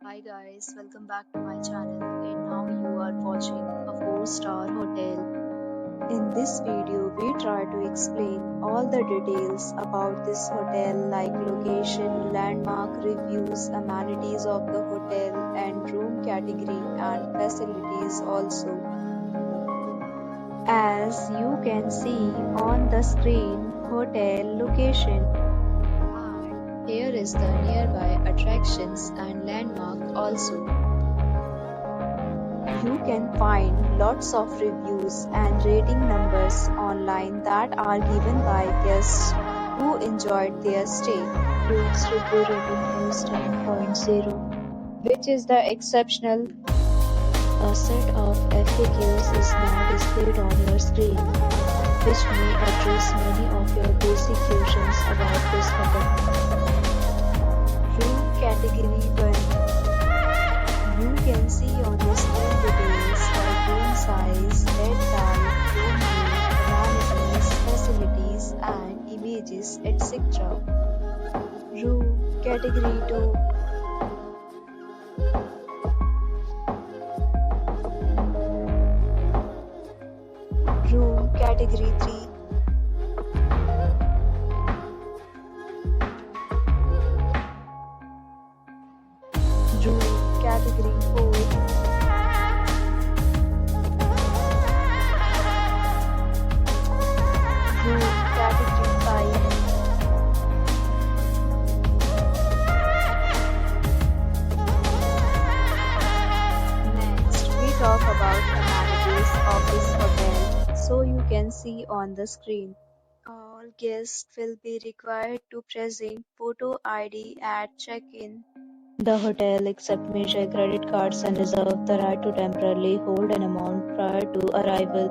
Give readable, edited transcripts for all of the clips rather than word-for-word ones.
Hi guys, welcome back to my channel and now you are watching a 4-star hotel. In this video, we try to explain all the details about this hotel like location, landmark, reviews, amenities of the hotel and room category and facilities also. As you can see on the screen, hotel location. And here is the nearby attractions and landmark also. You can find lots of reviews and rating numbers online that are given by guests who enjoyed their stay. Rooms review rating is 10.0, which is the exceptional. A set of FAQs is now displayed on your screen, which may address many of your basic questions about this hotel. Room category 1. You can see on the screen details like room size, bed type, room view, amenities, facilities and images, etc. Room category 2. Room category 3. Room category 4. Room category 5. Next, we talk about amenities of this hotel. So you can see on the screen. All guests will be required to present photo ID at check-in. The hotel accepts major credit cards and reserves the right to temporarily hold an amount prior to arrival.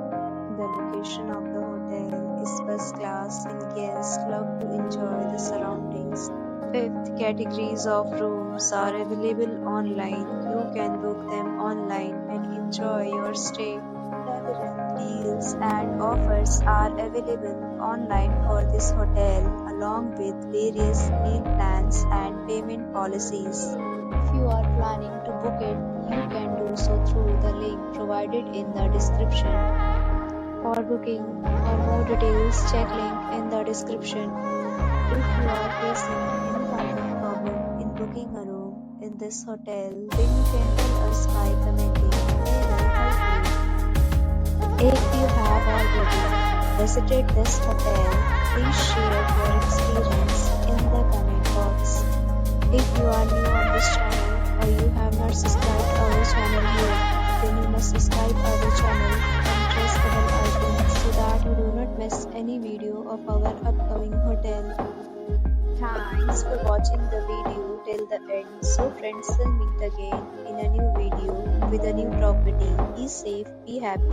The location of the hotel is first class and guests love to enjoy the surroundings. Fifth, categories of rooms are available online. You can book them online and enjoy your stay. Several deals and offers are available online for this hotel, along with various meal plans and payment policies. If you are planning to book it, you can do so through the link provided in the description. For booking or more details, check link in the description. If you are facing any kind of problem in booking a room in this hotel, then you can tell us by commenting. We will help you. If you have already visited this hotel, please share your experience in the comment box. If you are new on this channel or you have not subscribed our channel yet, then you must subscribe our channel and press the bell icon so that you do not miss any video of our upcoming hotel. Thanks for watching the video till the end. So friends, will meet again in a new video with a new property. Be safe, be happy.